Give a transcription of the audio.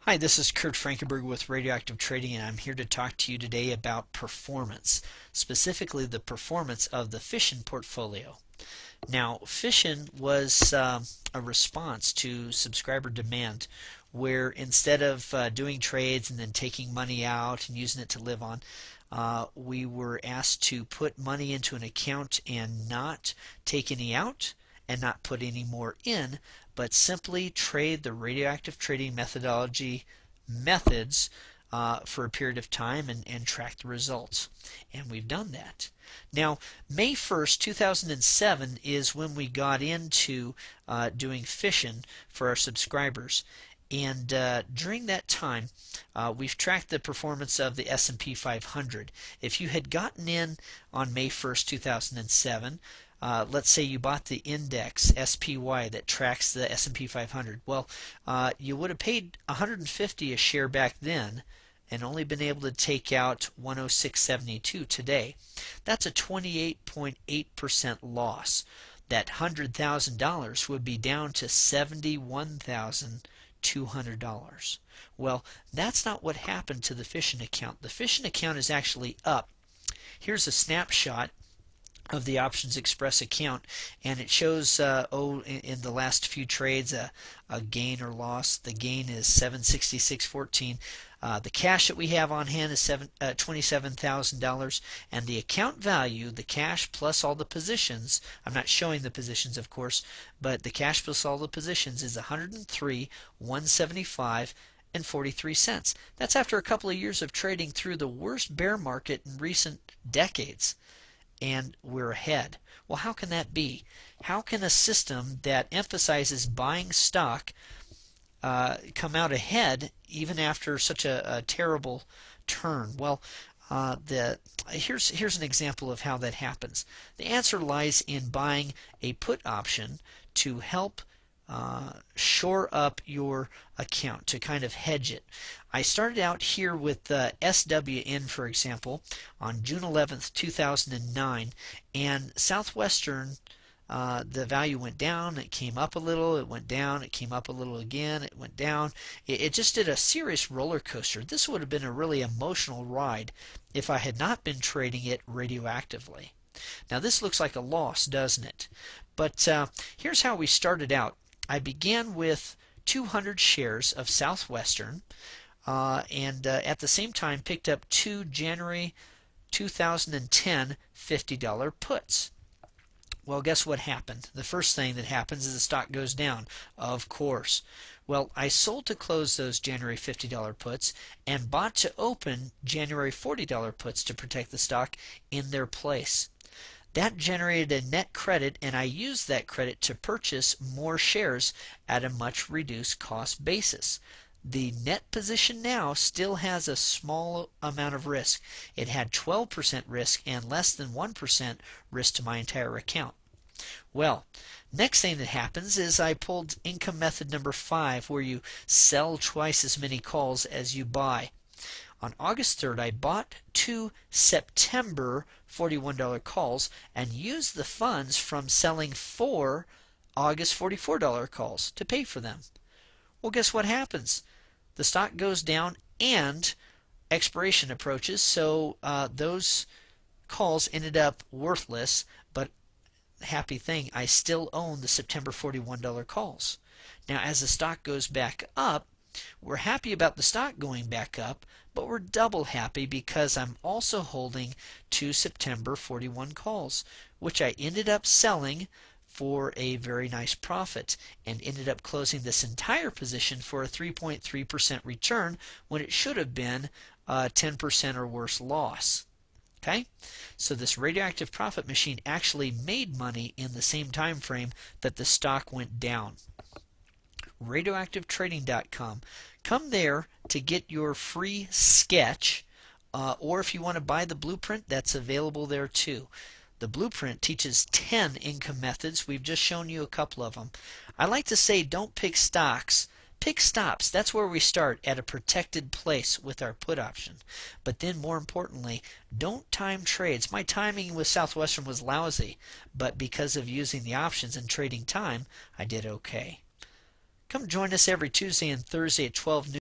Hi, this is Kurt Frankenberg with RadioActive Trading, and I'm here to talk to you today about performance, specifically the performance of the Fission portfolio. Now, Fission was a response to subscriber demand, where instead of doing trades and then taking money out and using it to live on, we were asked to put money into an account and not take any out and not put any more in, but simply trade the radioactive trading methods for a period of time and track the results. And we've done that. Now, May 1st, 2007 is when we got into doing Fission for our subscribers. And during that time, we've tracked the performance of the S&P 500. If you had gotten in on May 1st, 2007, let's say you bought the index SPY that tracks the S&P 500. Well, you would have paid $150 a share back then and only been able to take out 106.72 today. That's a 28.8% loss. That $100,000 would be down to $71,200. Well, that's not what happened to the Fission account. The Fission account is actually up. Here's a snapshot of the Options Express account, and it shows in the last few trades a gain or loss. The gain is $766.14. The cash that we have on hand is $27,000, and the account value, the cash plus all the positions, I'm not showing the positions of course, but the cash plus all the positions is $103,175.43. That's after a couple of years of trading through the worst bear market in recent decades. And we're ahead. Well, how can that be? How can a system that emphasizes buying stock come out ahead even after such a terrible turn? Well, here's an example of how that happens. The answer lies in buying a put option to help shore up your account, to kind of hedge it. I started out here with SWN, for example, on June 11th, 2009, and Southwestern, the value went down, it came up a little, it went down, it came up a little again, it went down. It just did a serious roller coaster. This would have been a really emotional ride if I had not been trading it radioactively. Now this looks like a loss, doesn't it? But here's how we started out. I began with 200 shares of Southwestern and at the same time picked up two January 2010 $50 puts. Well, guess what happened? The first thing that happens is the stock goes down, of course. Well, I sold to close those January $50 puts and bought to open January $40 puts to protect the stock in their place. That generated a net credit, and I used that credit to purchase more shares at a much reduced cost basis. The net position now still has a small amount of risk. It had 12% risk and less than 1% risk to my entire account. Well, next thing that happens is I pulled income method number 5, where you sell twice as many calls as you buy. On August 3rd, I bought two September $41 calls and used the funds from selling 4 August $44 calls to pay for them. Well, guess what happens? The stock goes down and expiration approaches, so those calls ended up worthless, but happy thing, I still own the September $41 calls. Now, as the stock goes back up, we're happy about the stock going back up, but we're double happy because I'm also holding 2 September 41 calls, which I ended up selling for a very nice profit and ended up closing this entire position for a 3.3% return when it should have been a 10% or worse loss. Okay? So this radioactive profit machine actually made money in the same time frame that the stock went down. RadioActiveTrading.com. Come there to get your free sketch, or if you want to buy the blueprint, that's available there too. The blueprint teaches 10 income methods. We've just shown you a couple of them. I like to say don't pick stocks, pick stops. That's where we start, at a protected place with our put option. But then more importantly, don't time trades. My timing with Southwestern was lousy, but because of using the options and trading time, I did okay. Come join us every Tuesday and Thursday at 12 noon.